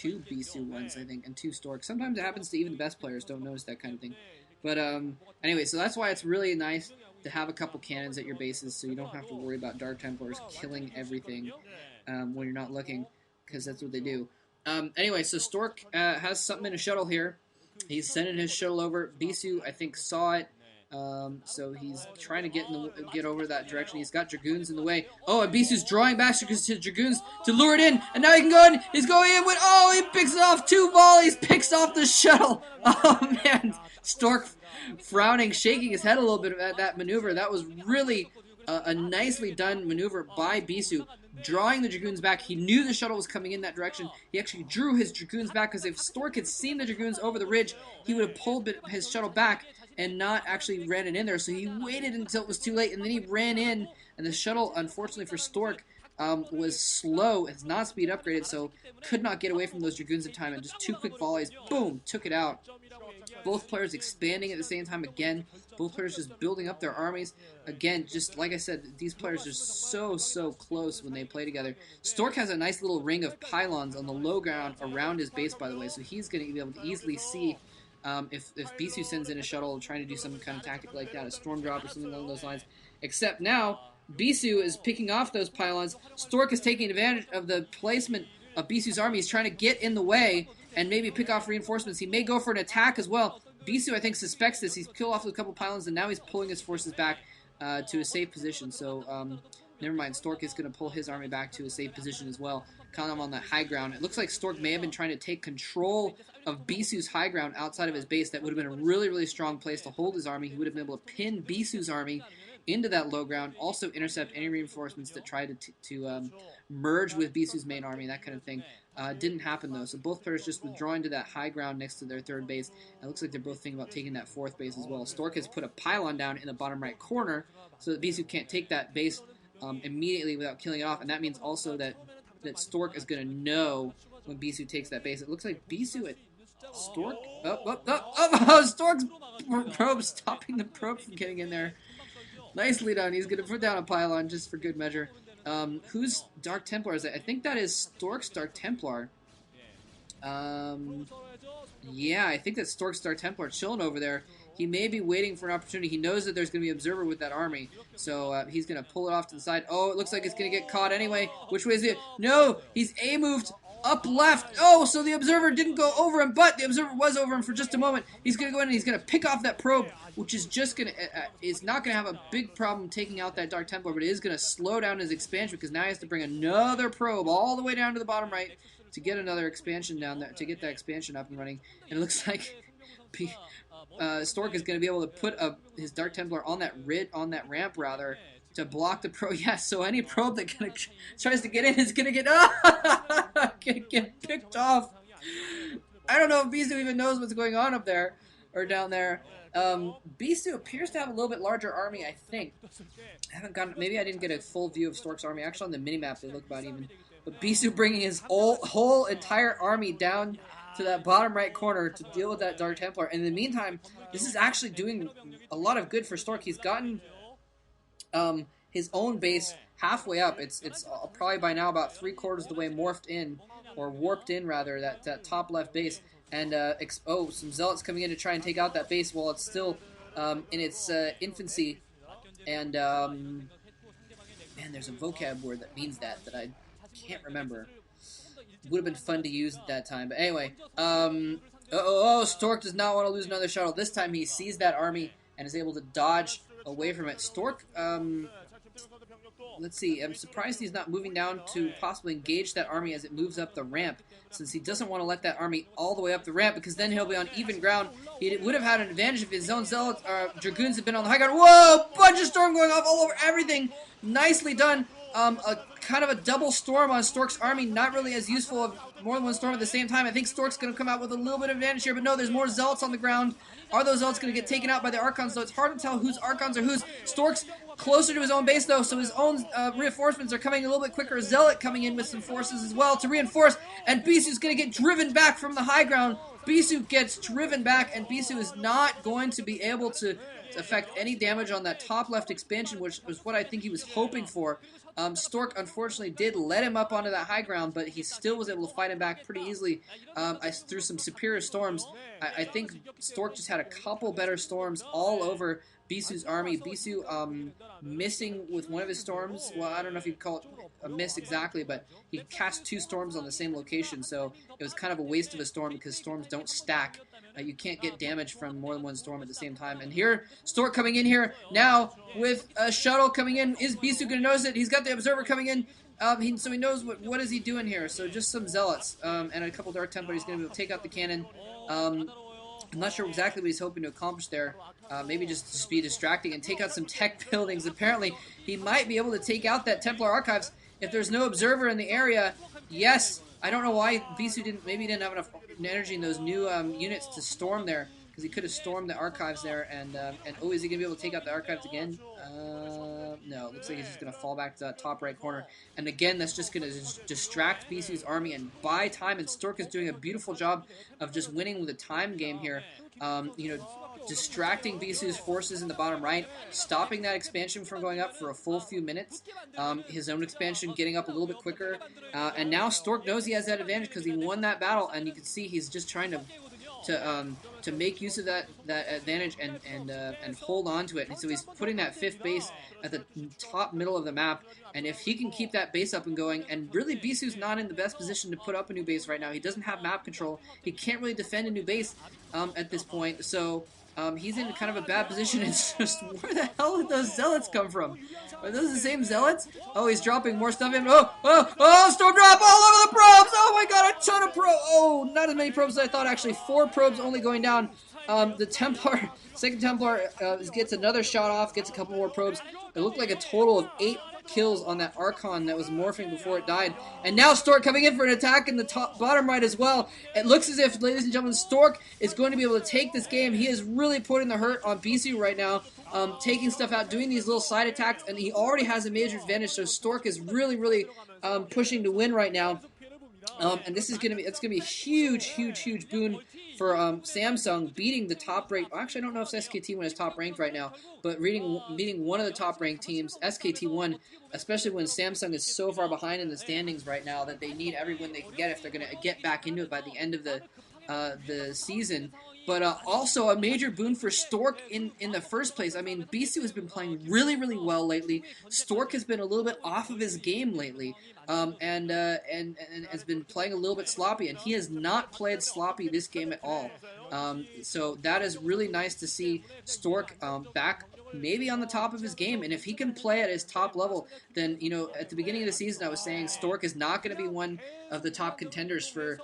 2 Bisu ones, I think, and 2 Stork. Sometimes it happens to even the best players don't notice that kind of thing. But anyway, so that's why it's really nice to have a couple cannons at your bases, so you don't have to worry about Dark Templars killing everything when you're not looking, because that's what they do. Anyway, so Stork has something in a shuttle here. He's sending his shuttle over. Bisu, I think, saw it. So he's trying to get over that direction. He's got Dragoons in the way. Oh, and Bisu's drawing back his Dragoons to lure it in. And now he can go in. He's going in with, oh, he picks it off. 2 volleys, picks off the shuttle. Oh, man. Stork frowning, shaking his head a little bit at that maneuver. That was really a nicely done maneuver by Bisu. Drawing the Dragoons back. He knew the shuttle was coming in that direction. He actually drew his Dragoons back, because if Stork had seen the Dragoons over the ridge, he would have pulled his shuttle back and not actually ran it in there. So he waited until it was too late, and then he ran in, and the shuttle, unfortunately for Stork, was slow. It's not speed upgraded, so could not get away from those Dragoons in time, and just 2 quick volleys, boom, took it out. Both players expanding at the same time again. Both players just building up their armies. Again, just like I said, these players are so close when they play together. Stork has a nice little ring of pylons on the low ground around his base, by the way, so he's going to be able to easily see if Bisu sends in a shuttle trying to do some kind of tactic like that, a storm drop or something along those lines. Except now, Bisu is picking off those pylons. Stork is taking advantage of the placement of Bisu's army. He's trying to get in the way and maybe pick off reinforcements. He may go for an attack as well. Bisu, I think, suspects this. He's killed off a couple pylons, and now he's pulling his forces back to a safe position. So, never mind. Stork is going to pull his army back to a safe position as well, kind of on that high ground. It looks like Stork may have been trying to take control of Bisu's high ground outside of his base. That would have been a really strong place to hold his army. He would have been able to pin Bisu's army into that low ground, also intercept any reinforcements that tried to merge with Bisu's main army, that kind of thing. Didn't happen, though, so both players just withdrawing to that high ground next to their 3rd base. It looks like they're both thinking about taking that 4th base as well. Stork has put a pylon down in the bottom right corner so that Bisu can't take that base immediately without killing it off, and that means also that Stork is going to know when Bisu takes that base. It looks like Bisu at Stork? Stork's probe stopping the probe from getting in there. Nicely done. He's going to put down a pylon just for good measure. Whose Dark Templar is it? I think that is Stork's Dark Templar. Yeah, I think that's Stork's Dark Templar chilling over there. He may be waiting for an opportunity. He knows that there's going to be an observer with that army, so he's going to pull it off to the side. Oh, it looks like it's going to get caught anyway. Which way is it? No, he's A-moved up left. Oh, so the observer didn't go over him, but the observer was over him for just a moment. He's going to go in and he's going to pick off that probe, which is just going to, is not going to have a big problem taking out that Dark Templar, but it is going to slow down his expansion, because now he has to bring another probe all the way down to the bottom right to get another expansion down there, to get that expansion up and running. And it looks like Stork is going to be able to put his Dark Templar on that ramp rather, to block the probe. Yeah, so any probe that tries to get in is going to get picked off. I don't know if Bisu even knows what's going on up there, or down there. Bisu appears to have a little bit larger army, I think. Maybe I didn't get a full view of Stork's army. Actually, on the minimap, they look about even. But Bisu bringing his whole entire army down to that bottom right corner to deal with that Dark Templar. And in the meantime, this is actually doing a lot of good for Stork. He's gotten his own base halfway up. It's probably by now about 3/4 of the way morphed in, or warped in rather, that top left base. And some zealots coming in to try and take out that base while it's still in its infancy. And man, there's a vocab word that means that I can't remember. Would have been fun to use at that time. But anyway, Stork does not want to lose another shuttle. This time he sees that army and is able to dodge away from it. Stork, let's see, I'm surprised he's not moving down to possibly engage that army as it moves up the ramp, since he doesn't want to let that army all the way up the ramp, because then he'll be on even ground. He would have had an advantage if his own zealots, Dragoons had been on the high ground. Whoa! Bunch of storm going off all over everything. Nicely done. A kind of a double storm on Stork's army, not really as useful of more than one storm at the same time. I think Stork's going to come out with a little bit of advantage here, but no, there's more zealots on the ground. Are those zealots going to get taken out by the Archons, though? It's hard to tell whose Archons are whose. Stork's closer to his own base, though, so his own reinforcements are coming a little bit quicker. Zealot coming in with some forces as well to reinforce, and Bisu's going to get driven back from the high ground. Bisu gets driven back, and Bisu is not going to be able to affect any damage on that top left expansion, which was what I think he was hoping for. Stork, unfortunately, did let him up onto that high ground, but he still was able to fight him back pretty easily through some superior storms. I think Stork just had a couple better storms all over Bisu's army. Bisu missing with one of his storms. Well, I don't know if you'd call it a miss exactly, but he cast 2 storms on the same location, so it was kind of a waste of a storm because storms don't stack. You can't get damage from more than one storm at the same time. And here, Stork coming in here now with a shuttle coming in. Is Bisu going to notice it? He's got the observer coming in. So he knows what is he doing here. So just some zealots and a couple Dark Templar. He's going to be able to take out the cannon. I'm not sure exactly what he's hoping to accomplish there. Maybe just be distracting and take out some tech buildings. Apparently, he might be able to take out that Templar Archives if there's no observer in the area. Yes, I don't know why Bisu maybe didn't have enough energy in those new units to storm there, because he could have stormed the archives there. And oh, is he gonna be able to take out the archives again? No, it looks like he's just gonna fall back to that top right corner. And again, that's just gonna distract Bisu's army and buy time. And Stork is doing a beautiful job of just winning with a time game here. You know, distracting Bisu's forces in the bottom right, stopping that expansion from going up for a full few minutes, his own expansion getting up a little bit quicker, and now Stork knows he has that advantage because he won that battle, and you can see he's just trying to make use of that advantage and hold on to it. And so he's putting that 5th base at the top middle of the map, and if he can keep that base up and going, and really Bisu's not in the best position to put up a new base right now. He doesn't have map control. He can't really defend a new base at this point, so he's in kind of a bad position. It's just, where the hell did those zealots come from? Are those the same zealots? Oh, he's dropping more stuff in. Oh, storm drop all over the probes! Oh my god, a ton of probes! Oh, not as many probes as I thought, actually. 4 probes only going down. The Templar, 2nd Templar, gets another shot off, gets a couple more probes. It looked like a total of 8 kills on that Archon that was morphing before it died. And now Stork coming in for an attack in the bottom right as well. It looks as if, ladies and gentlemen, Stork is going to be able to take this game. He is really putting the hurt on Bisu right now, taking stuff out, doing these little side attacks, and he already has a major advantage, so Stork is really pushing to win right now. And this is it's gonna be a huge boon for Samsung, beating the top ranked. Actually, I don't know if SKT1 is top ranked right now, but beating one of the top ranked teams, SKT1, especially when Samsung is so far behind in the standings right now that they need every win they can get if they're gonna get back into it by the end of the season. But also a major boon for Stork in the first place. I mean, Bisu has been playing really well lately. Stork has been a little bit off of his game lately, and has been playing a little bit sloppy. And he has not played sloppy this game at all. So that is really nice to see Stork back maybe on the top of his game. And if he can play at his top level, then, you know, at the beginning of the season I was saying Stork is not going to be one of the top contenders for